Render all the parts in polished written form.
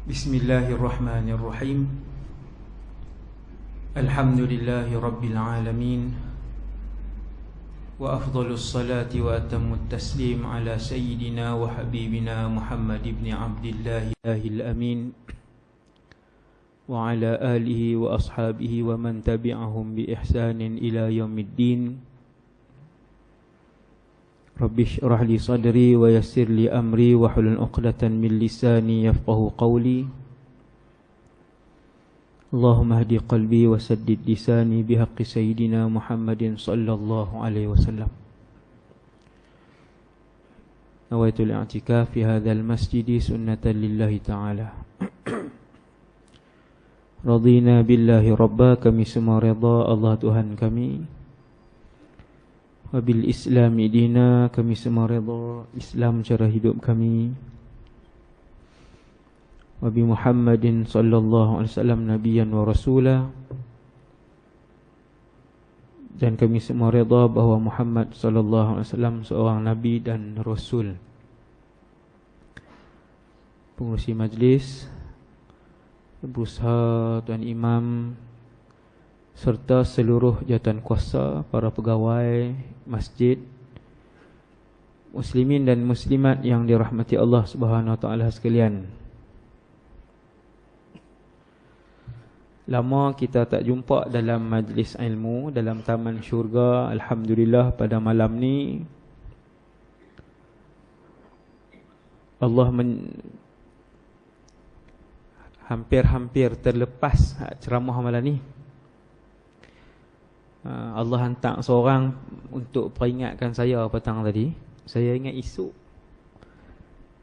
Bismillahirrahmanirrahim. Alhamdulillahi Rabbil alamin. Wa afdhalus salati wa atammut taslim ala sayyidina wa habibina Muhammad ibn Abdillahil amin. Wa ala alihi wa ashabihi wa man tabi'ahum bi ihsanin ila yaumiddin. Rabbi shrah li sadri wa yassir li amri wa hlul 'uqdatan min lisani yafqahu qawli. Allahumma hdi qalbi wa saddid lisani bihaqqi sayyidina Muhammadin sallallahu alaihi wasallam. Nawaitul i'tikaf fi hadzal masjid sunnatan lillahi ta'ala. Radina billahi rabba, kami semua redha Allah Tuhan kami. Wabil Islami dina, kami semua redha Islam cara hidup kami. Wabi Muhammadin sallallahu alaihi wasallam nabiyan wa rasulah, dan kami semua redha bahawa Muhammad sallallahu alaihi wasallam seorang nabi dan rasul. Pengurusi majlis, berusaha Tuan Imam serta seluruh jawatan kuasa, para pegawai masjid, muslimin dan muslimat yang dirahmati Allah Subhanahu wa taala sekalian. Lama kita tak jumpa dalam majlis ilmu, dalam taman syurga. Alhamdulillah pada malam ni Allah hampir-hampir terlepas ceramah malam ni. Allah hantar seorang untuk peringatkan saya petang tadi. Saya ingat esok,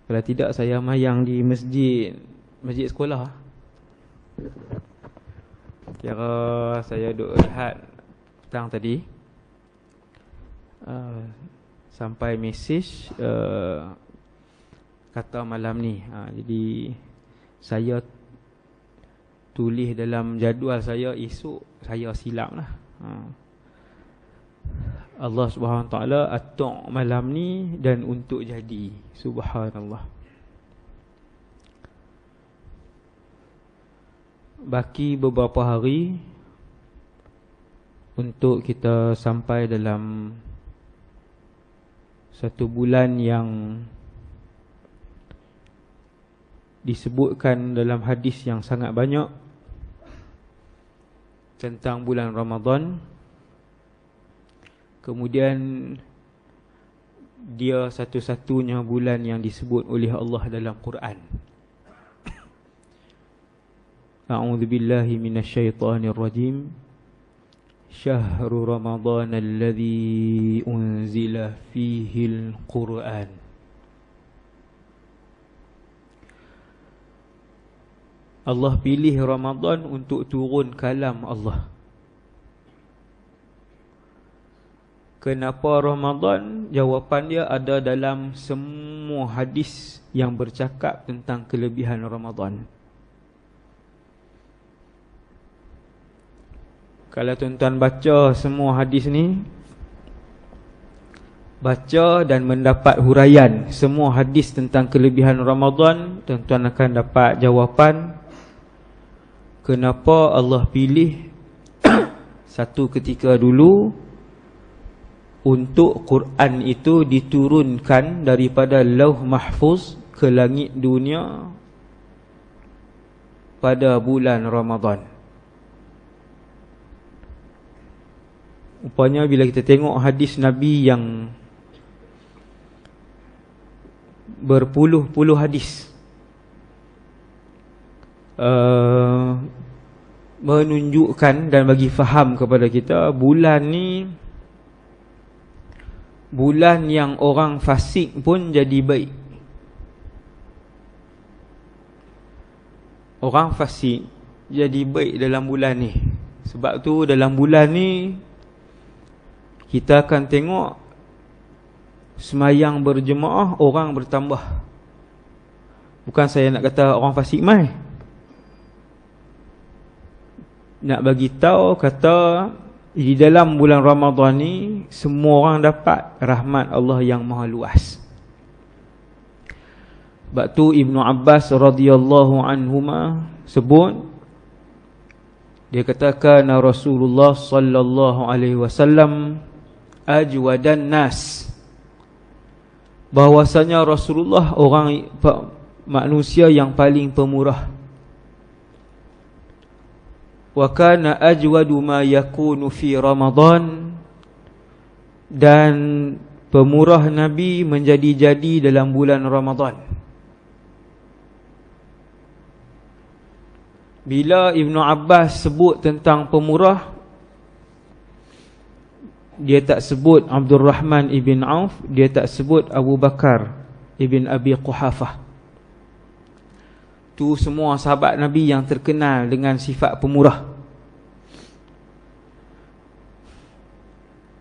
kalau tidak saya mayang di masjid sekolah. Kira saya duduk rehat petang tadi, sampai mesej kata malam ni. Jadi saya tulis dalam jadual saya, esok saya silap lah. Allah Subhanahu wa taala atuk malam ni dan untuk jadi. Subhanallah. Baki beberapa hari untuk kita sampai dalam satu bulan yang disebutkan dalam hadis yang sangat banyak tentang bulan Ramadan. Kemudian dia satu-satunya bulan yang disebut oleh Allah dalam Quran. A'udzu billahi minasyaitonir rajim. Syahrul Ramadan alladzi unzila fihil Quran. Allah pilih Ramadan untuk turun kalam Allah. Kenapa Ramadan? Jawapan dia ada dalam semua hadis yang bercakap tentang kelebihan Ramadan. Kalau tuan-tuan baca semua hadis ni, baca dan mendapat huraian semua hadis tentang kelebihan Ramadan, tuan-tuan akan dapat jawapan kenapa Allah pilih satu ketika dulu untuk Quran itu diturunkan daripada Lauh Mahfuz ke langit dunia pada bulan Ramadan. Rupanya bila kita tengok hadis Nabi yang berpuluh-puluh hadis menunjukkan dan bagi faham kepada kita, bulan ni bulan yang orang fasik pun jadi baik. Orang fasik jadi baik dalam bulan ni. Sebab tu dalam bulan ni kita akan tengok semayang berjemaah orang bertambah. Bukan saya nak kata orang fasik mai, nak bagi tahu kata di dalam bulan Ramadan ni semua orang dapat rahmat Allah yang maha luas. Sebab tu Ibnu Abbas radhiyallahu anhuma sebut, dia katakan Rasulullah sallallahu alaihi wasallam ajwadan nas, bahwasanya Rasulullah manusia yang paling pemurah. Wa kana ajwadu ma yakunu fi Ramadan, dan pemurah Nabi menjadi-jadi dalam bulan Ramadan. Bila Ibnu Abbas sebut tentang pemurah, dia tak sebut Abdul Rahman ibn Auf, dia tak sebut Abu Bakar ibn Abi Quhafah. Tu semua sahabat Nabi yang terkenal dengan sifat pemurah.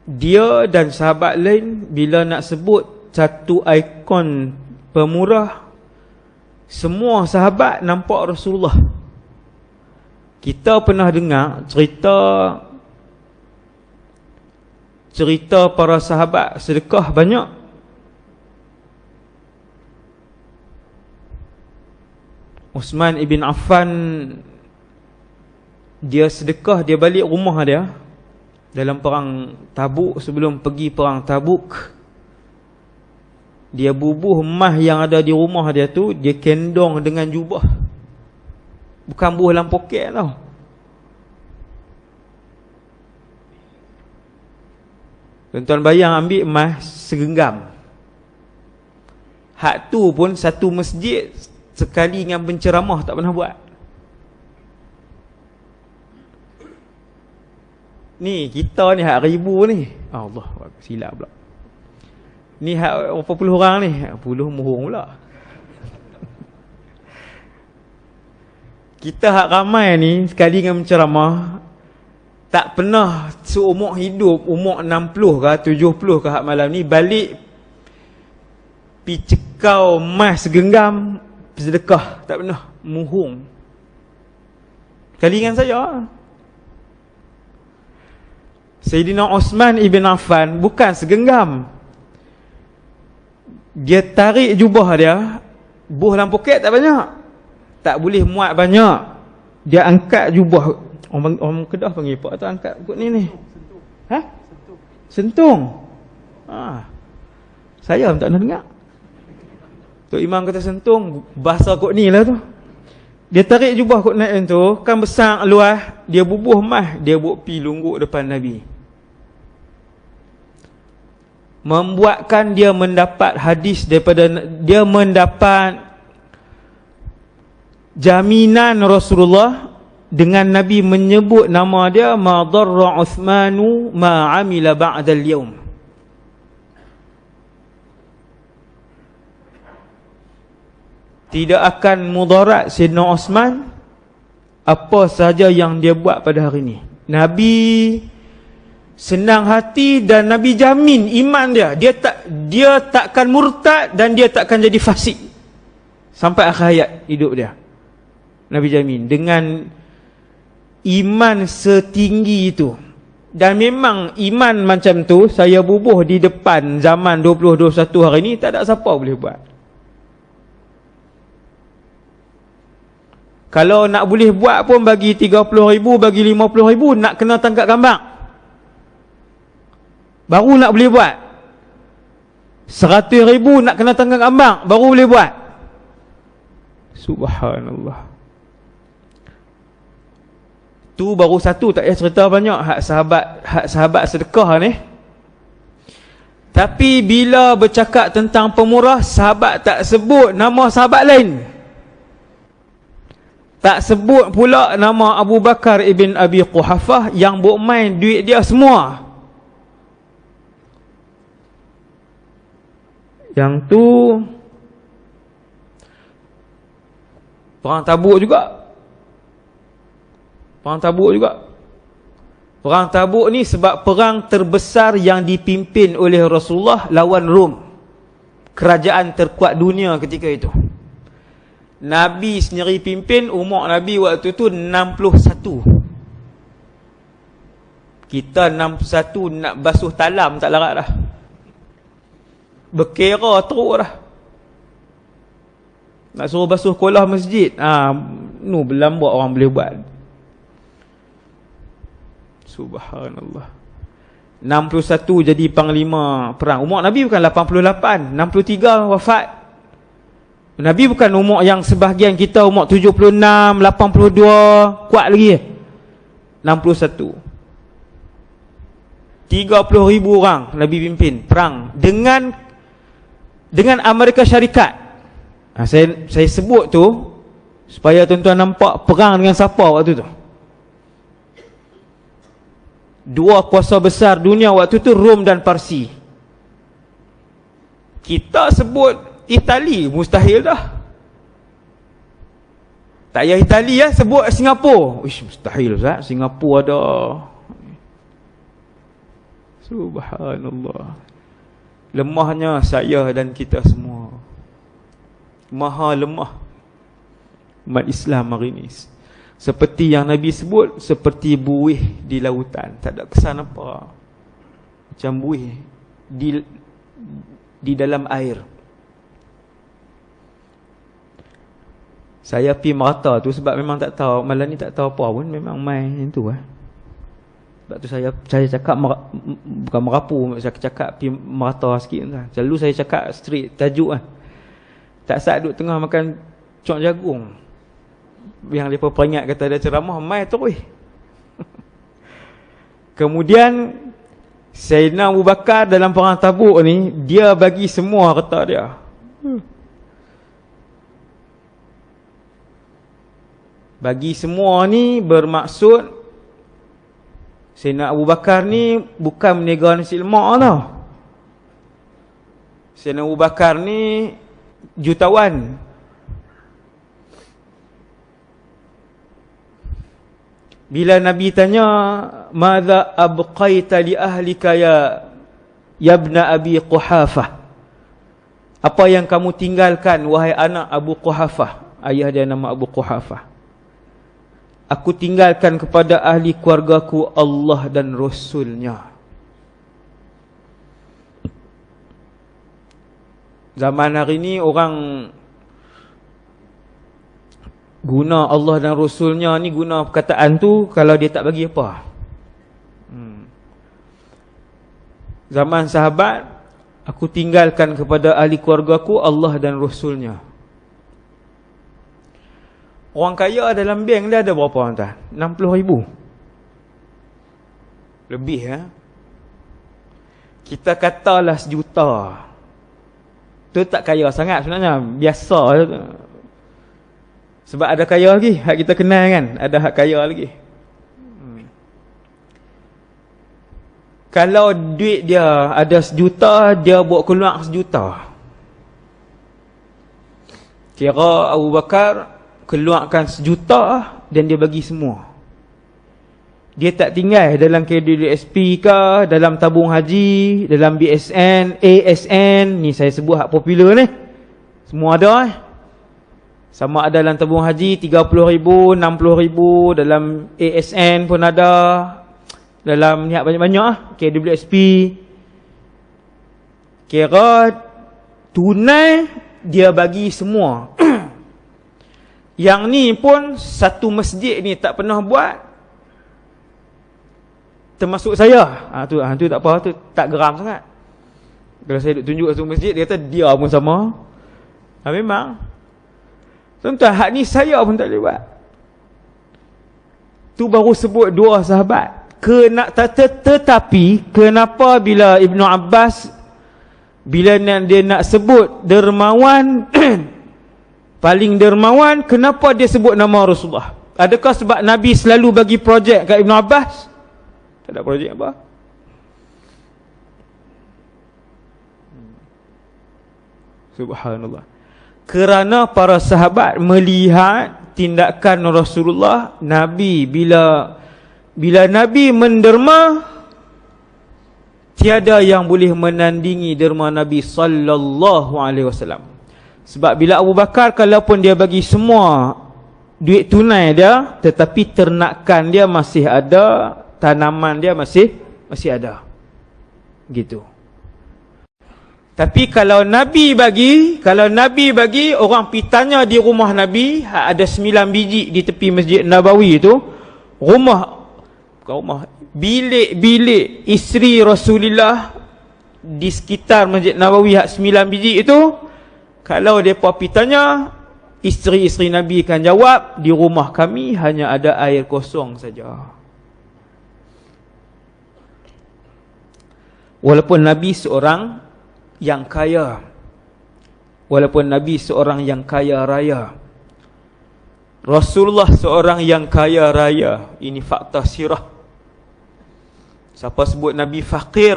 Dia dan sahabat lain bila nak sebut satu ikon pemurah, semua sahabat nampak Rasulullah. Kita pernah dengar cerita para sahabat sedekah banyak. Uthman ibn Affan, dia sedekah, dia balik rumah dia dalam perang Tabuk. Sebelum pergi perang Tabuk, dia bubuh emas yang ada di rumah dia tu, dia kendong dengan jubah. Bukan buah dalam poket tau. Tuan-tuan bayang ambil emas segenggam. Hak tu pun satu masjid sekali dengan penceramah tak pernah buat. Ni kita ni hak ribu ni. Allah, silap pula. Ni hak berapa puluh orang ni? Puluh muhung pula. Kita hak ramai ni sekali dengan menceramah, tak pernah seumur hidup, umur 60 ke 70 ke hak malam ni balik pi cekau emas segenggam sedekah. Tak pernah. Muhung. Sekali dengan saya. Sayyidina Uthman ibn Affan bukan segenggam. Dia tarik jubah dia, buah dalam poket tak banyak, tak boleh muat banyak. Dia angkat jubah. Orang Kedah panggil apa tu angkat kot ni? Ha? Sentung. Saya pun tak pernah dengar. Tok Imam kata sentung, bahasa kot ni lah tu. Dia tarik jubah kot naik tu, kan besar luas, dia bubuh emas, dia buat pi lungguk depan Nabi. Membuatkan dia mendapat hadis daripada, dia mendapat jaminan Rasulullah dengan Nabi menyebut nama dia, ma darra Uthmanu ma amila ba'dal yawm. Tidak akan mudarat Sayyidina Uthman apa sahaja yang dia buat pada hari ini. Nabi senang hati dan Nabi jamin iman dia. Dia takkan murtad dan dia takkan jadi fasik sampai akhir hayat hidup dia. Nabi jamin dengan iman setinggi itu. Dan memang iman macam tu saya bubuh di depan zaman 2021 hari ini, tak ada siapa boleh buat. Kalau nak boleh buat pun bagi 30,000, bagi 50,000, nak kena tangkap gambar. Baru nak boleh buat. 100,000 nak kena tangkap gambar, baru boleh buat. Subhanallah. Tu baru satu, tak payah cerita banyak hak sahabat sedekah ni. Tapi bila bercakap tentang pemurah, sahabat tak sebut nama sahabat lain. Tak sebut pula nama Abu Bakar ibn Abi Quhafah yang buat main duit dia semua. Yang tu perang Tabuk juga. Perang Tabuk ni sebab perang terbesar yang dipimpin oleh Rasulullah lawan Rom, kerajaan terkuat dunia ketika itu. Nabi sendiri pimpin, umur Nabi waktu tu 61. Kita 61 nak basuh talam tak larat dah. Berkira teruk dah. Nak suruh basuh kolah masjid, berlambat orang boleh buat. Subhanallah. 61 jadi panglima perang. Umur Nabi bukan 88, 63 wafat. Nabi bukan umur yang sebahagian kita umur 76, 82, kuat lagi. 61. 30,000 orang Nabi pimpin perang dengan Amerika Syarikat. Saya sebut tu supaya tuan-tuan nampak perang dengan siapa waktu tu. Dua kuasa besar dunia waktu tu, Rom dan Parsi. Kita sebut Itali, mustahil dah. Tak payah Itali sebut Singapura. Ish, mustahil Ustaz, Singapura ada. Subhanallah. Lemahnya saya dan kita semua. Maha lemah umat Islam hari ini. Seperti yang Nabi sebut, seperti buih di lautan, tak ada kesan apa. Macam buih di dalam air. Saya pergi merata tu sebab memang tak tahu, malam ni tak tahu apa pun, memang main macam tu Sebab tu saya cakap bukan merapu, saya cakap pergi merata sikit kan. Selalu saya cakap straight tajuk Tak saat duduk tengah makan cok jagung, yang mereka peringat kata ada ceramah, mai terus. Kemudian Sayyidina Abu Bakar dalam perang Tabuk ni, dia bagi semua harta dia. Bagi semua ni bermaksud Sayyidina Abu Bakar ni bukan meniaga nasi lemak tau. Sayyidina Abu Bakar ni jutawan. Bila Nabi tanya, "Madza abqaita li ahlika ya ibna Abi Quhafah?" Apa yang kamu tinggalkan wahai anak Abu Quhafah? Ayah dia nama Abu Quhafah. Aku tinggalkan kepada ahli keluargaku Allah dan Rasulnya. Zaman hari ni orang guna Allah dan Rasulnya ni, guna perkataan tu kalau dia tak bagi apa. Zaman sahabat, aku tinggalkan kepada ahli keluargaku Allah dan Rasulnya. Orang kaya dalam bank dia ada berapa tuan? 60,000 lebih Kita katalah 1 juta. Tu tak kaya sangat sebenarnya, biasa. Sebab ada kaya lagi, hak kita kenal kan, ada hak kaya lagi. Kalau duit dia ada 1 juta, dia buat keluar 1 juta. Kira Abu Bakar keluarkan 1 juta dan dia bagi semua. Dia tak tinggal dalam KWSP ke, dalam tabung haji, dalam BSN, ASN, ni saya sebut hak popular ni. Semua ada Sama ada dalam tabung haji 30,000, 60,000, dalam ASN pun ada. Dalam ni banyak-banyak KWSP. Kira tunai dia bagi semua. Yang ni pun satu masjid ni tak pernah buat, termasuk saya. Tu tak apa, tu tak geram sangat. Kalau saya duk tunjuk satu masjid, dia kata dia pun sama. Memang tuan-tuan, hak ni saya pun tak boleh buat. Tu baru sebut 2 sahabat. Tetapi kenapa bila Ibnu Abbas, bila dia nak sebut dermawan paling dermawan, kenapa dia sebut nama Rasulullah? Adakah sebab Nabi selalu bagi projek kat Ibnu Abbas? Tak ada projek apa. Subhanallah. Kerana para sahabat melihat tindakan Rasulullah, Nabi bila Nabi menderma, tiada yang boleh menandingi derma Nabi sallallahu alaihi wasallam. Sebab bila Abu Bakar, kalaupun dia bagi semua duit tunai dia, tetapi ternakan dia masih ada, tanaman dia masih ada. Gitu. Tapi kalau Nabi bagi orang pergi tanya di rumah Nabi, ada 9 biji di tepi Masjid Nabawi itu, bilik isteri Rasulullah di sekitar Masjid Nabawi 9 biji itu, kalau mereka pergi tanya, isteri-isteri Nabi akan jawab, di rumah kami hanya ada air kosong saja. Walaupun Nabi seorang yang kaya, raya, Rasulullah seorang yang kaya raya. Ini fakta sirah. Siapa sebut Nabi fakir,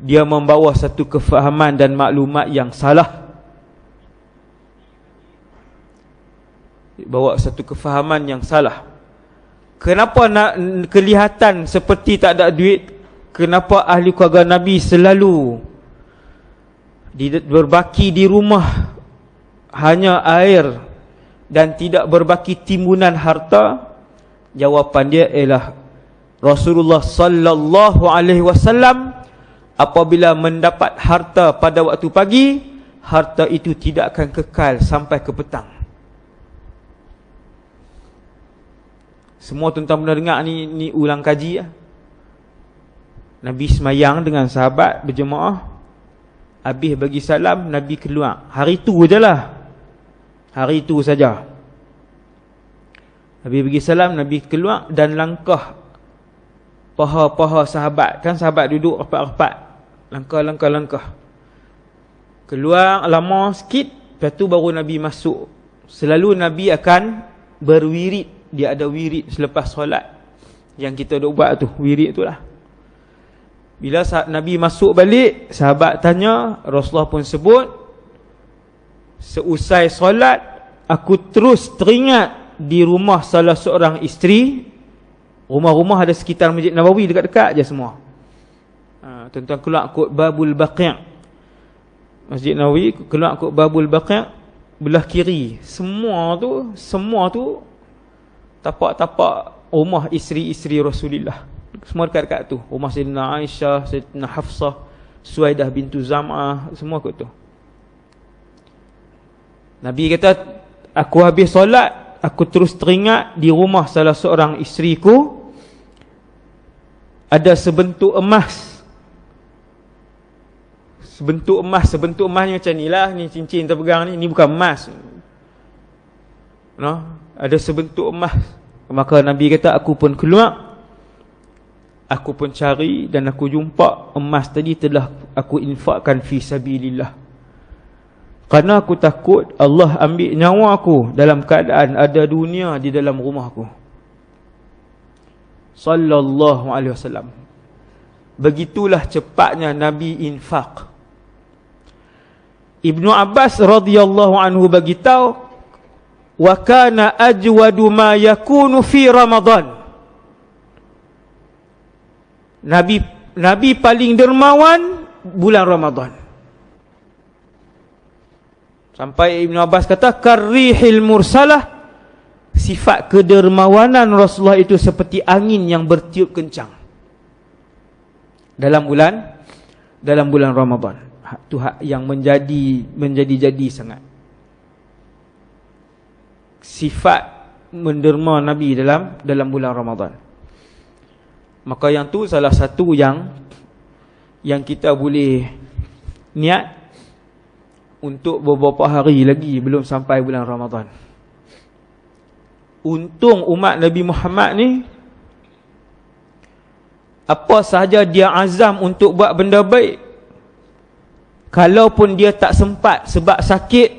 dia membawa satu kefahaman dan maklumat yang salah. Kenapa nak kelihatan seperti tak ada duit? Kenapa ahli keluarga Nabi selalu berbaki di rumah hanya air dan tidak berbaki timbunan harta? Jawapan dia ialah Rasulullah sallallahu alaihi wasallam apabila mendapat harta pada waktu pagi, harta itu tidak akan kekal sampai ke petang. Semua tuan-tuan pernah dengar ni ulang kaji ya. Nabi semayang dengan sahabat berjemaah, habis bagi salam, Nabi keluar. Hari itu saja. Habis bagi salam, Nabi keluar dan langkah paha-paha sahabat. Kan sahabat duduk rapat-rapat, langkah. Keluar lama sikit, lepas tu baru Nabi masuk. Selalu Nabi akan berwirid. Dia ada wirid selepas solat yang kita duk buat tu, wirid tu lah. Bila Nabi masuk balik, sahabat tanya, Rasulullah pun sebut, seusai solat, aku terus teringat di rumah salah seorang isteri. Rumah-rumah ada sekitar Masjid Nabawi, dekat-dekat je semua. Tuan-tuan keluar kot Babul Baqi', Masjid Nabawi, keluar kot Babul Baqi', belah kiri. Semua tu tapak-tapak rumah isteri-isteri Rasulullah. Semua dekat-dekat tu. Rumah Sayyidina Aisyah, Sayyidina Hafsah, Suaidah bintu Zam'ah, semua kat tu. Nabi kata, aku habis solat, aku terus teringat di rumah salah seorang isteriku ada sebentuk emas. Sebentuk emas ni macam ni lah. Ni cincin terpegang ni bukan emas. No? Ada sebentuk emas. Maka Nabi kata, aku pun keluar, aku pun cari dan aku jumpa emas tadi telah aku infakkan fi sabilillah. Kerana aku takut Allah ambil nyawa aku dalam keadaan ada dunia di dalam rumah aku. Sallallahu alaihi wasallam. Begitulah cepatnya Nabi infak. Ibnu Abbas radhiyallahu anhu beritahu, wa kana ajwadu ma yakunu fi Ramadan. Nabi paling dermawan bulan Ramadan. Sampai Ibn Abbas kata, karrihil mursalah, sifat kedermawanan Rasulullah itu seperti angin yang bertiup kencang dalam bulan Ramadan. Itu hak yang menjadi sangat. Sifat menderma Nabi dalam bulan Ramadan. Maka yang tu salah satu yang kita boleh niat untuk beberapa hari lagi belum sampai bulan Ramadan. Untung umat Nabi Muhammad ni, apa sahaja dia azam untuk buat benda baik, kalaupun dia tak sempat sebab sakit,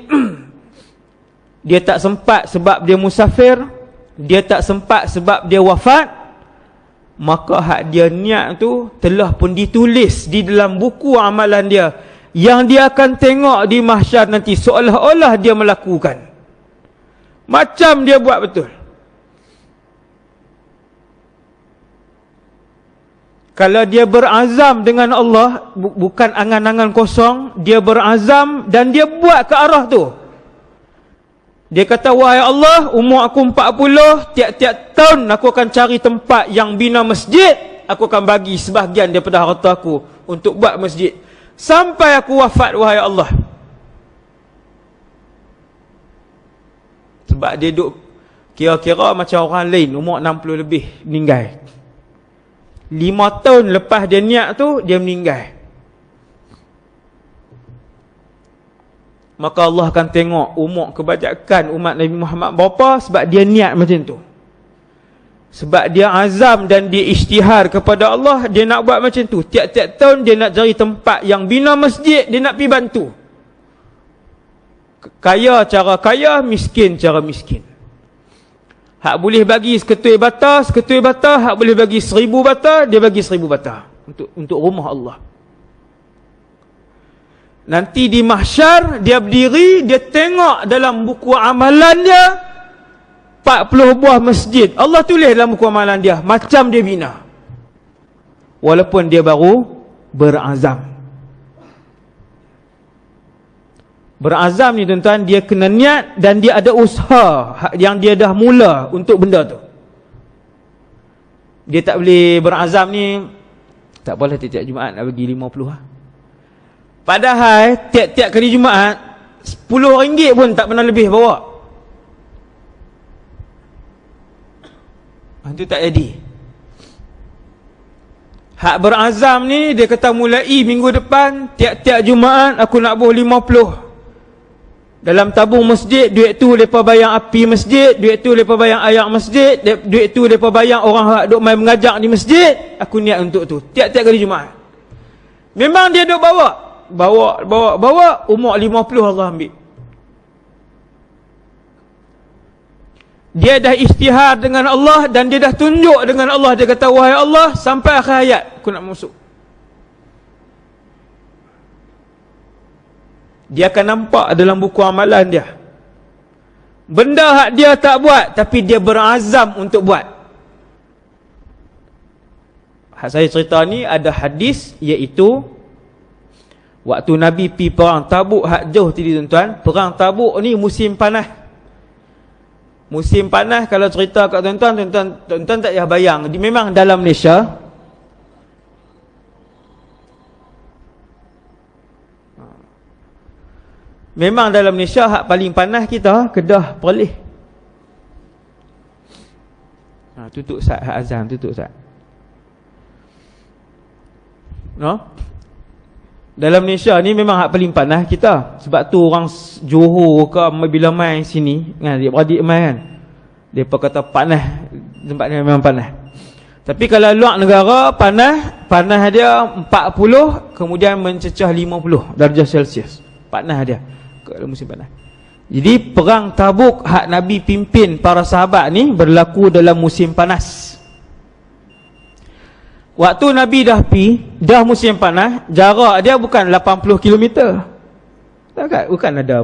dia tak sempat sebab dia musafir, dia tak sempat sebab dia wafat, maka hak dia niat tu telah pun ditulis di dalam buku amalan dia, yang dia akan tengok di mahsyar nanti seolah-olah dia melakukan, macam dia buat betul. Kalau dia berazam dengan Allah, bukan angan-angan kosong, dia berazam dan dia buat ke arah tu. Dia kata, wahai Allah, umur aku 40, tiap-tiap tahun aku akan cari tempat yang bina masjid, aku akan bagi sebahagian daripada harta aku untuk buat masjid. sampai aku wafat, wahai Allah. Sebab dia duduk kira-kira macam orang lain, umur 60 lebih, meninggal. 5 tahun lepas dia niat tu, dia meninggal. Maka Allah akan tengok umur kebajikan umat Nabi Muhammad berapa, sebab dia niat macam tu. Sebab dia azam dan dia isytihar kepada Allah, dia nak buat macam tu. Tiap-tiap tahun dia nak cari tempat yang bina masjid, dia nak pergi bantu. Kaya cara kaya, miskin cara miskin. Hak boleh bagi seketui bata, hak boleh bagi 1000 bata, dia bagi 1000 bata untuk rumah Allah. Nanti di mahsyar dia berdiri, dia tengok dalam buku amalan dia 40 buah masjid. Allah tulis dalam buku amalan dia macam dia bina. Walaupun dia baru berazam. Berazam ni tuan-tuan, dia kena niat dan dia ada usaha yang dia dah mula untuk benda tu. Dia tak boleh berazam ni, tak boleh tiap-tiap Jumaat nak bagi 50 lah. Padahal tiap-tiap kali Jumaat RM10 pun tak pernah lebih bawa. Itu tak jadi. Hak berazam ni dia kata mulai minggu depan, tiap-tiap Jumaat aku nak buh 50. Dalam tabung masjid, duit tu mereka bayang api masjid, duit tu mereka bayang ayak masjid, duit tu mereka bayang orang duk main mengajak di masjid. Aku niat untuk tu tiap-tiap kali Jumaat. Memang dia duk bawa umur 50 Allah ambil. Dia dah isytihar dengan Allah dan dia dah tunjuk dengan Allah. Dia kata, wahai Allah, sampai akhir hayat aku nak masuk. Dia akan nampak dalam buku amalan dia benda hak dia tak buat, tapi dia berazam untuk buat. Hak saya cerita ni ada hadis, iaitu waktu Nabi pergi perang Tabuk, hak jauh tadi tuan-tuan. Perang Tabuk ni musim panas. Musim panas, kalau cerita kat tuan-tuan tak payah bayang. Memang dalam Malaysia hak paling panas kita Kedah, Perlis. Tutup sat hak azan, tutup sat. No? Dalam Malaysia ni memang hak paling panas kita. Sebab tu orang Johor ke bila main sini kan, adik-adik main kan, depa kata panas, tempat ni memang panas. Tapi kalau luar negara panas dia 40 kemudian mencecah 50 darjah Celsius. Panas dia kalau musim panas. Jadi perang Tabuk hak Nabi pimpin para sahabat ni berlaku dalam musim panas. Waktu Nabi dah musim panas, jarak dia bukan 80 km. Bukan ada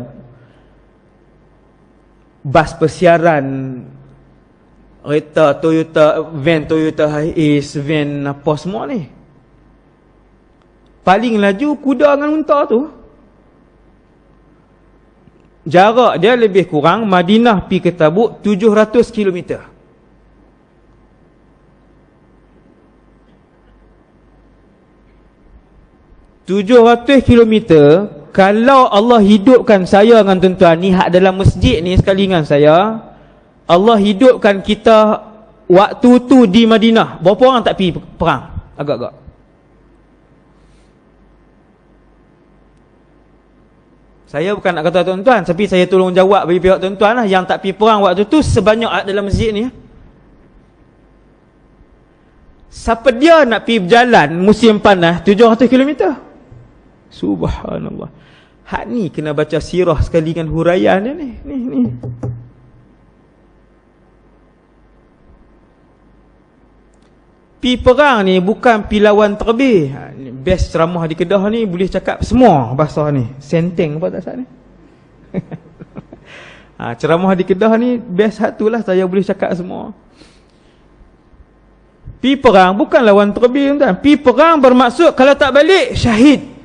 bas persiaran, kereta Toyota Hiace, van apa semua ni. Paling laju kuda dengan unta tu. Jarak dia lebih kurang Madinah pi ke Tabuk 700 km. Kalau Allah hidupkan saya dengan tuan-tuan ni hak dalam masjid ni sekali dengan saya, Allah hidupkan kita waktu tu di Madinah, berapa orang tak pergi perang? Agak-agak. Saya bukan nak kata tuan-tuan, tapi saya tolong jawab bagi pihak tuan-tuan lah, yang tak pergi perang waktu tu sebanyak dalam masjid ni. Siapa dia nak pergi berjalan musim panas 700 km? Subhanallah. Hak ni kena baca sirah sekali dengan huraian dia ni. Ni. Pi perang ni bukan pi lawan terbih. Best ceramah di Kedah ni boleh cakap semua bahasa ni. Senteng apa tak sat ni. Ceramah di Kedah ni best satulah, saya boleh cakap semua. Pi perang bukan lawan terbih tuan. Pi perang bermaksud kalau tak balik syahid.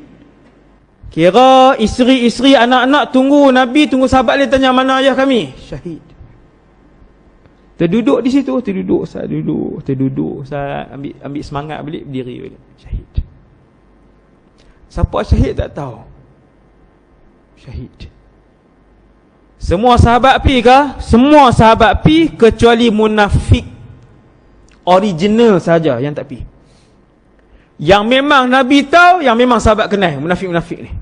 Kira isteri-isteri, anak-anak tunggu Nabi, tunggu sahabat dia tanya mana ayah kami? Syahid. Terduduk di situ, terduduk saya ambil semangat balik, berdiri balik. Syahid. Siapa syahid tak tahu. Syahid. Semua sahabat pi ke? Semua sahabat pi kecuali munafik original saja yang tak pi. Yang memang Nabi tahu, yang memang sahabat kenal, munafik-munafik ni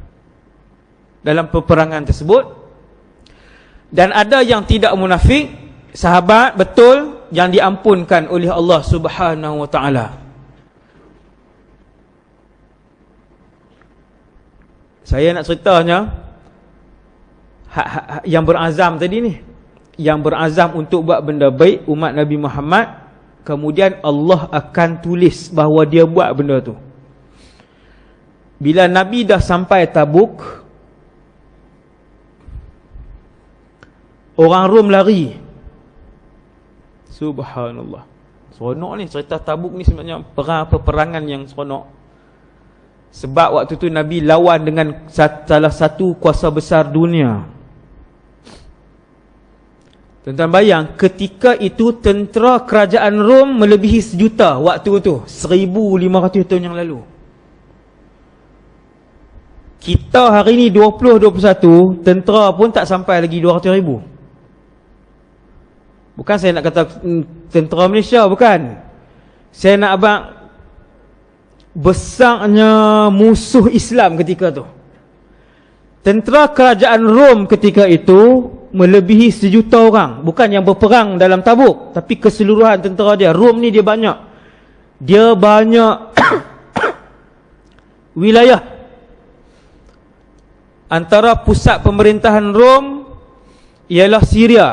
dalam peperangan tersebut. Dan ada yang tidak munafik, sahabat betul, yang diampunkan oleh Allah Subhanahu wa taala. Saya nak ceritanya yang berazam tadi ni, yang berazam untuk buat benda baik umat Nabi Muhammad, kemudian Allah akan tulis bahawa dia buat benda tu. Bila Nabi dah sampai Tabuk, orang Rom lari. Subhanallah. Seronok ni cerita Tabuk ni, sebenarnya peperangan yang seronok. Sebab waktu tu Nabi lawan dengan salah satu kuasa besar dunia. Tuan-tuan bayang, ketika itu tentera kerajaan Rom melebihi 1,000,000 waktu tu, 1,500 tahun yang lalu. Kita hari ni 2021, tentera pun tak sampai lagi 200,000. Bukan saya nak kata tentera Malaysia, bukan. Saya nak abang besarnya musuh Islam ketika tu. Tentera kerajaan Rom ketika itu melebihi 1,000,000 orang. Bukan yang berperang dalam Tabuk, tapi keseluruhan tentera dia. Rom ni dia banyak. Dia banyak wilayah. Antara pusat pemerintahan Rom ialah Syria,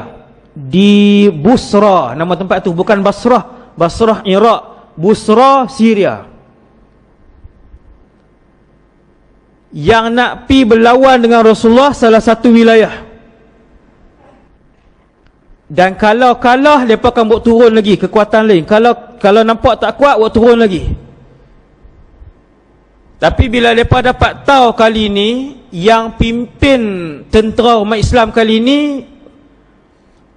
di Busra, nama tempat tu, bukan Basrah. Basrah Iraq, Busra Syria. Yang nak pi berlawan dengan Rasulullah salah satu wilayah. Dan kalau kalah, mereka akan buat turun lagi kekuatan lain. Kalau nampak tak kuat, buat turun lagi. Tapi bila mereka dapat tahu kali ini, yang pimpin tentera umat Islam kali ini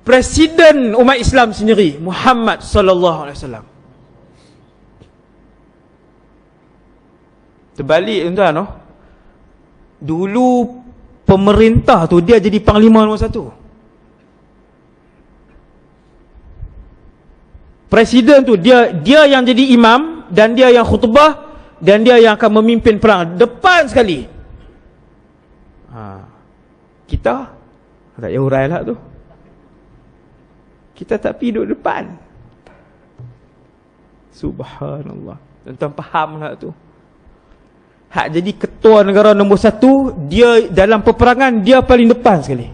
Presiden umat Islam sendiri, Muhammad sallallahu alaihi wasallam. Terbalik tuan-tuan, no? Dulu pemerintah tu dia jadi panglima nombor 1. Presiden tu dia yang jadi imam, dan dia yang khutbah, dan dia yang akan memimpin perang depan sekali. Kita tak payah hurai lah tu. Kita tak pergi duduk depan. Subhanallah. Tuan-tuan faham lah tu. Hak jadi ketua negara nombor 1, dia dalam peperangan dia paling depan sekali.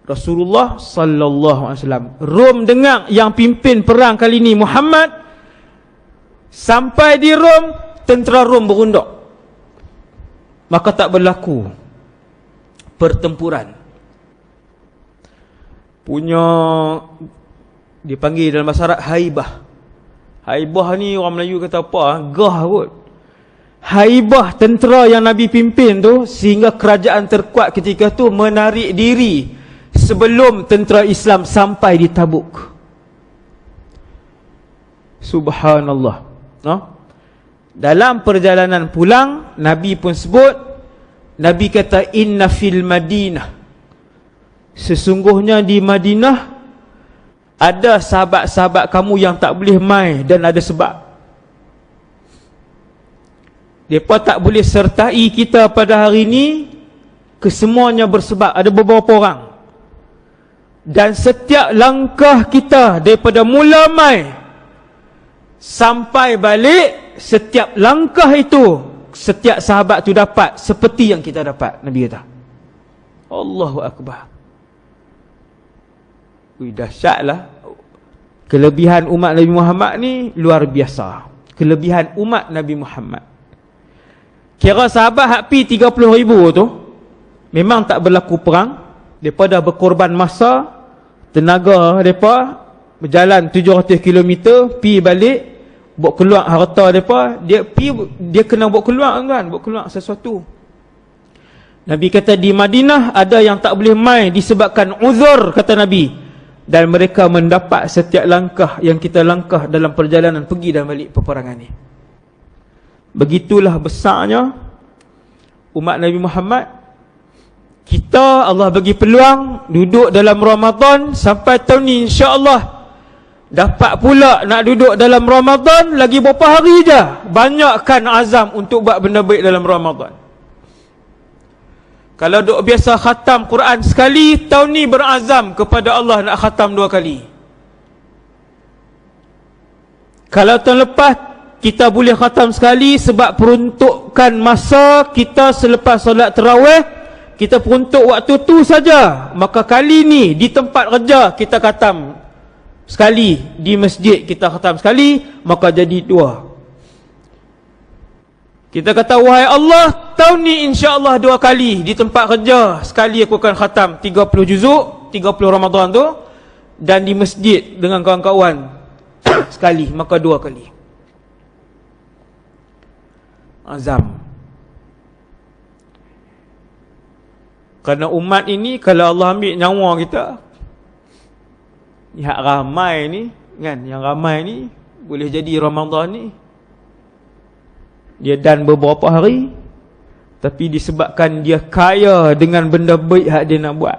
Rasulullah sallallahu alaihi wasallam. Rom dengar yang pimpin perang kali ni Muhammad. Sampai di Rom, tentera Rom berundak. Maka tak berlaku pertempuran. Punya dipanggil dalam bahasa Arab haibah. Haibah ni orang Melayu kata apa? Gah kot. Haibah tentera yang Nabi pimpin tu, sehingga kerajaan terkuat ketika tu menarik diri sebelum tentera Islam sampai di Tabuk. Subhanallah. Dalam perjalanan pulang, Nabi pun sebut, Nabi kata inna fil Madinah, sesungguhnya di Madinah ada sahabat-sahabat kamu yang tak boleh mai, dan ada sebab. Mereka tak boleh sertai kita pada hari ini, kesemuanya bersebab. Ada beberapa orang. Dan setiap langkah kita daripada mula mai sampai balik, setiap langkah itu setiap sahabat tu dapat seperti yang kita dapat. Nabi kata. Allahu Akbar. Dahsyatlah. Kelebihan umat Nabi Muhammad ni luar biasa. Kelebihan umat Nabi Muhammad. Kira sahabat hak pi 30,000 tu memang tak berlaku perang. Mereka dah berkorban masa, tenaga mereka, berjalan 700 km, pi balik, buat keluar harta mereka. Dia kena buat keluar kan, buat keluar sesuatu. Nabi kata di Madinah ada yang tak boleh mai disebabkan uzur, kata Nabi. Dan mereka mendapat setiap langkah yang kita langkah dalam perjalanan pergi dan balik peperangan ni. Begitulah besarnya umat Nabi Muhammad. Kita Allah bagi peluang duduk dalam Ramadan sampai tahun ni, insya-Allah dapat pula nak duduk dalam Ramadan lagi berapa hari je. Banyakkan azam untuk buat benda baik dalam Ramadan. Kalau duk biasa khatam Quran sekali, tahun ni berazam kepada Allah nak khatam 2 kali. Kalau tahun lepas kita boleh khatam sekali sebab peruntukan masa kita selepas solat tarawih, kita peruntuk waktu tu saja, maka kali ni di tempat kerja kita khatam sekali, di masjid kita khatam sekali, maka jadi 2. Kita kata, wahai Allah, tahun ni insya-Allah 2 kali di tempat kerja, sekali aku akan khatam 30 juzuk, 30 Ramadan tu, dan di masjid dengan kawan-kawan sekali, maka 2 kali. Azam. Kerana umat ini, kalau Allah ambil nyawa kita, yang ramai ni kan, yang ramai ni boleh jadi Ramadan ni dia dan beberapa hari, tapi disebabkan dia kaya dengan benda baik yang dia nak buat,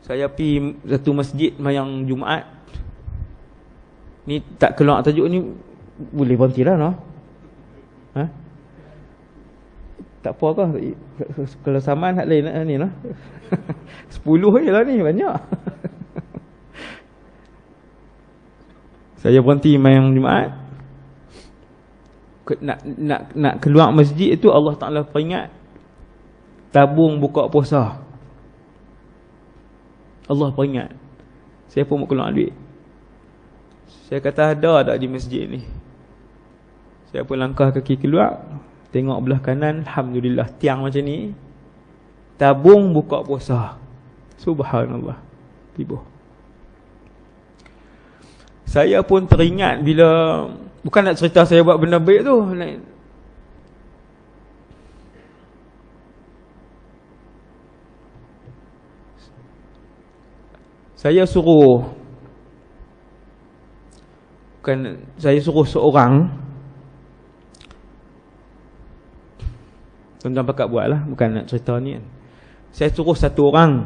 saya pergi satu masjid mayang Jumaat ni, tak keluar tajuk ni boleh berhenti lah no? Tak apa kah? Kalau saman hak lain ni lah 10 je lah ni, banyak. Saya berhenti mayang Jumaat, nak keluar masjid itu Allah Ta'ala peringat tabung buka puasa. Allah peringat. Saya pun mau keluar duit. Saya kata ada tak di masjid ni? Saya pun langkah kaki keluar, tengok belah kanan, alhamdulillah tiang macam ni, tabung buka puasa. Subhanallah. Tiba. Saya pun teringat bila, bukan nak cerita saya buat benda baik tu, saya suruh, bukan saya suruh seorang, tuan-tuan pakat buat lah, bukan nak cerita ni kan. Saya suruh satu orang,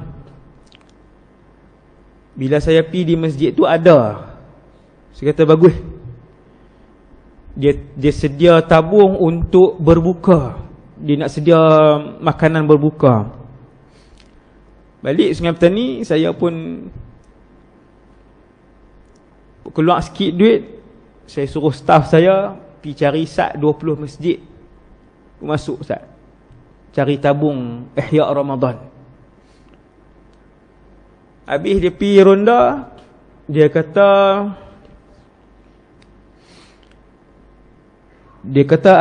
bila saya pergi di masjid tu ada, saya kata bagus, dia sedia tabung untuk berbuka, dia nak sedia makanan berbuka. Balik Sungai Petani, saya pun keluar sikit duit, saya suruh staff saya pergi cari sat 20 masjid, masuk sat cari tabung Ihya Ramadan. Habis dia pergi ronda, dia kata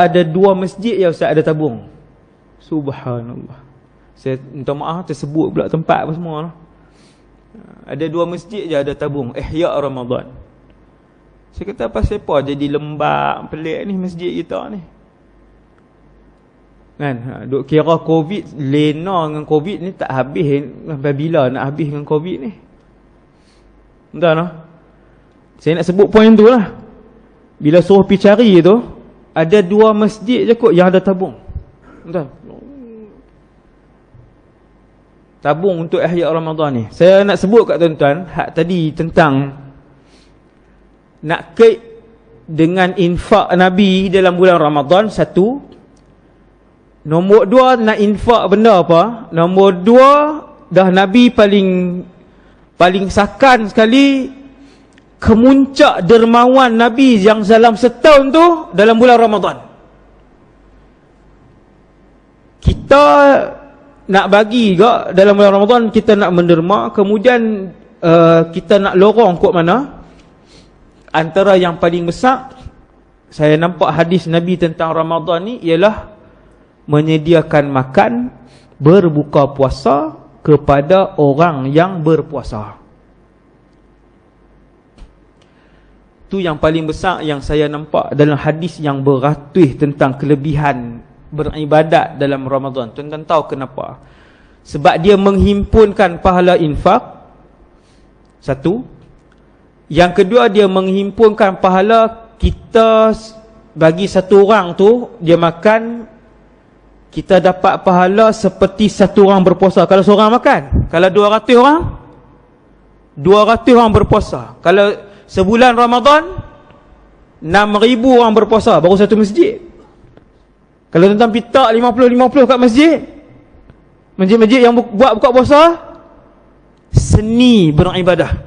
ada 2 masjid ya Ustaz ada tabung. Subhanallah. Saya minta maaf tersebut pula tempat apa semua lah. Ada 2 masjid je ada tabung Ihya Ramadan. Saya kata pasal apa jadi lembab pelik ni masjid kita ni kan. Duk kira Covid, lena dengan Covid ni tak habis, sampai bila nak habis dengan Covid ni? Entah lah. Saya nak sebut poin tu lah. Bila suruh pergi cari tu, ada 2 masjid je kot yang ada tabung. Entah, tabung untuk Ihya Ramadan ni. Saya nak sebut kat tuan-tuan hak tadi tentang nak kait dengan infak Nabi dalam bulan Ramadan, satu. Nombor 2, nak infak benda apa? Nombor 2, dah Nabi paling sakan sekali kemuncak dermawan Nabi yang dalam setahun tu dalam bulan Ramadan. Kita nak bagi ke dalam bulan Ramadan, kita nak menderma, kemudian kita nak lorong kot mana? Antara yang paling besar saya nampak hadis Nabi tentang Ramadan ni ialah menyediakan makan berbuka puasa kepada orang yang berpuasa. Tu yang paling besar yang saya nampak dalam hadis yang beratus tentang kelebihan beribadat dalam Ramadan. Tuan-tuan tahu kenapa? Sebab dia menghimpunkan pahala infak, Satu. Yang kedua, dia menghimpunkan pahala kita. Bagi satu orang tu, dia makan, kita dapat pahala seperti satu orang berpuasa. Kalau seorang makan. Kalau 200 orang, 200 orang berpuasa. Kalau sebulan Ramadan, 6,000 orang berpuasa, baru satu masjid. Kalau tuan-tuan pitak 50-50 kat masjid, masjid-masjid yang buat buka puasa, seni beribadah.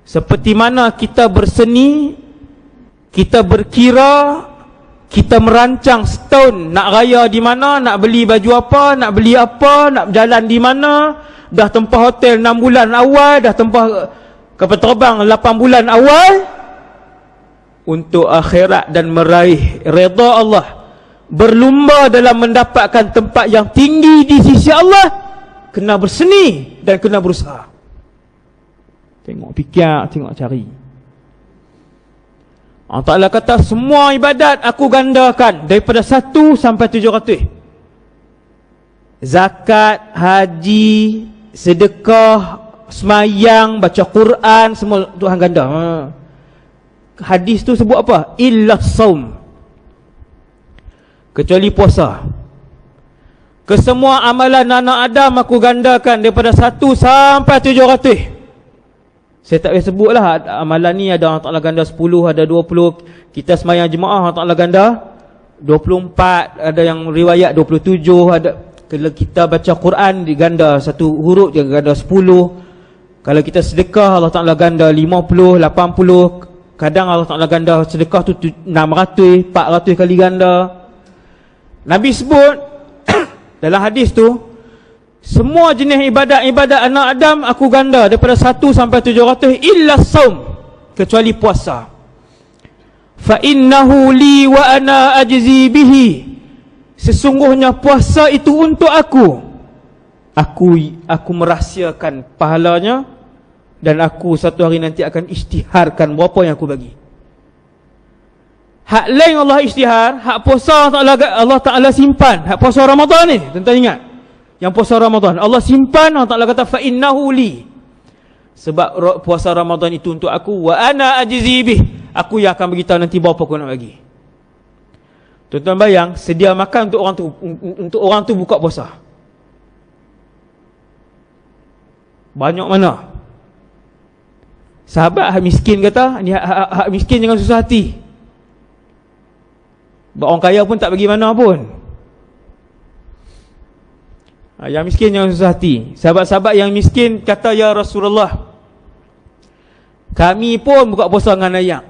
Seperti mana kita berseni, kita berkira, kita merancang setahun nak raya di mana, nak beli baju apa, nak beli apa, nak berjalan di mana, dah tempah hotel 6 bulan awal, dah tempah kapal terbang 8 bulan awal, untuk akhirat dan meraih redha Allah, berlumba dalam mendapatkan tempat yang tinggi di sisi Allah, kena berseni dan kena berusaha. Tengok fikir, tengok cari. Allah Ta'ala kata, semua ibadat aku gandakan daripada 1 sampai 700. Zakat, haji, sedekah, semayang, baca Quran, semua Tuhan ganda. Hadis tu sebut apa? Illa saum, kecuali puasa. Kesemua amalan anak Adam aku gandakan daripada 1 sampai 700. Saya tak payah sebut lah. Amalan ni ada Allah Ta'ala ganda 10, ada 20. Kita semayang jemaah Allah Ta'ala ganda 24. Ada yang riwayat 27. Ada. Kalau kita baca Quran diganda satu huruf, dia ganda 10. Kalau kita sedekah Allah Ta'ala ganda 50, 80. Kadang Allah Ta'ala ganda sedekah tu 600, 400 kali ganda. Nabi sebut dalam hadis tu, semua jenis ibadat-ibadat anak Adam aku ganda daripada 1 sampai 700 illa saum, kecuali puasa. Fa innahu li wa ana ajzi bihi, sesungguhnya puasa itu untuk aku. Aku merahsiakan pahalanya, dan aku satu hari nanti akan isytiharkan berapa yang aku bagi. Hak lain Allah isytihar, hak puasa Allah Ta'ala simpan. Hak puasa Ramadan ni, tuan-tuan ingat, yang puasa Ramadan Allah simpan. Allah Ta'ala kata fa innahu li, sebab puasa Ramadan itu untuk aku, wa ana ajzi bih, aku yang akan beritahu nanti berapa aku nak bagi. Tuan-tuan bayang, sedia makan untuk orang tu buka puasa. Banyak mana? Sahabat hak miskin kata, ni hak miskin jangan susah hati. Orang kaya pun tak bagi mana pun. Yang miskin jangan susah hati. Sahabat-sahabat yang miskin kata, ya Rasulullah, kami pun buka puasa dengan ayam.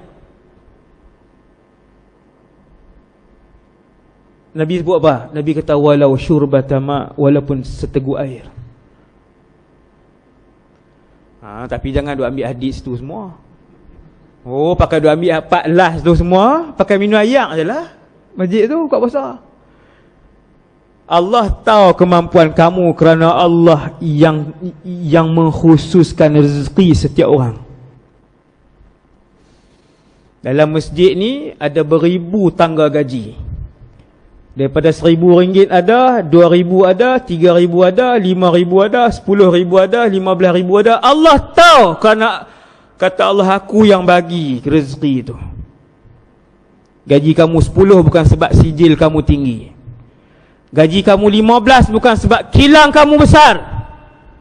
Nabi sebut apa? Nabi kata, walau syurbatama, walaupun seteguk air. Tapi jangan duk ambil hadis tu semua. Pakai duk ambil 14 tu semua, pakai minum air je lah. Masjid tu buka puasa. Allah tahu kemampuan kamu, kerana Allah yang mengkhususkan rezeki setiap orang. Dalam masjid ni ada beribu tangga gaji. Daripada RM1,000 ada, RM2,000 ada, RM3,000 ada, RM5,000 ada, RM10,000 ada, RM15,000 ada. Allah tahu, kerana kata Allah, aku yang bagi rezeki itu. Gaji kamu 10 bukan sebab sijil kamu tinggi. Gaji kamu 15 bukan sebab kilang kamu besar.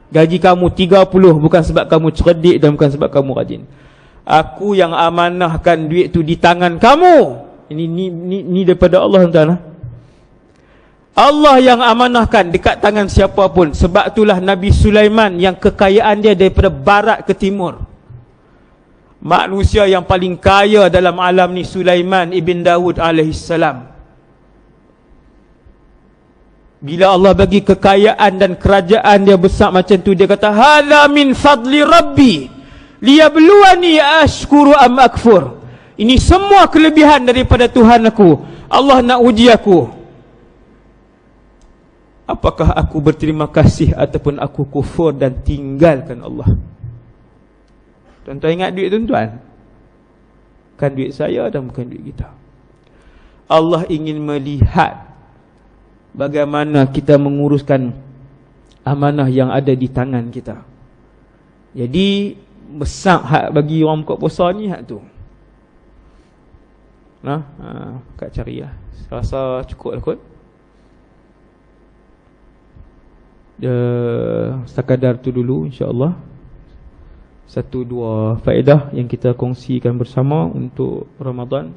Gaji kamu 30 bukan sebab kamu cerdik dan bukan sebab kamu rajin. Aku yang amanahkan duit tu di tangan kamu. Ini daripada Allah, tuan-tuan. Allah yang amanahkan dekat tangan siapa pun. Sebab itulah Nabi Sulaiman yang kekayaan dia daripada barat ke timur. Manusia yang paling kaya dalam alam ni Sulaiman ibn Dawud alaihissalam. Bila Allah bagi kekayaan dan kerajaan dia besar macam tu, dia kata, hadza min fadli rabbi liyabluwani ashkuru am akfur. Ini semua kelebihan daripada Tuhan aku. Allah nak uji aku, apakah aku berterima kasih ataupun aku kufur dan tinggalkan Allah. Tuan-tuan ingat duit tuan-tuan? Bukan duit saya dan bukan duit kita. Allah ingin melihat bagaimana kita menguruskan amanah yang ada di tangan kita. Jadi besar hak bagi orang buka puasa ni hak tu. Nah, Kak cari lah. Saya rasa cukup lah kot. Sekadar tu dulu insya-Allah. 1-2 faedah yang kita kongsikan bersama untuk Ramadan.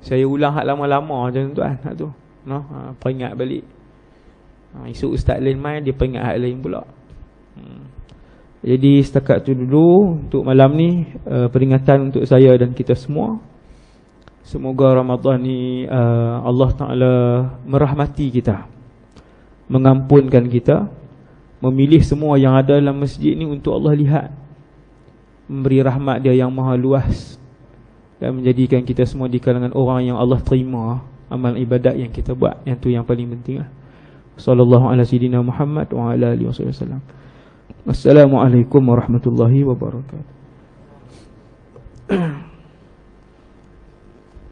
Saya ulang hak lama-lama je tuan hak tu. Noh, peringat balik. Esok ustaz lain main dia peringat hak lain pula. Jadi setakat tu dulu untuk malam ni, peringatan untuk saya dan kita semua. Semoga Ramadan ni Allah Ta'ala merahmati kita, mengampunkan kita, memilih semua yang ada dalam masjid ni untuk Allah lihat, memberi rahmat dia yang maha luas, dan menjadikan kita semua di kalangan orang yang Allah terima amal ibadat yang kita buat. Yang tu yang paling penting lah. Sallallahu ala sayyidina Muhammad wa ala alihi wasallam. Assalamualaikum warahmatullahi wabarakatuh.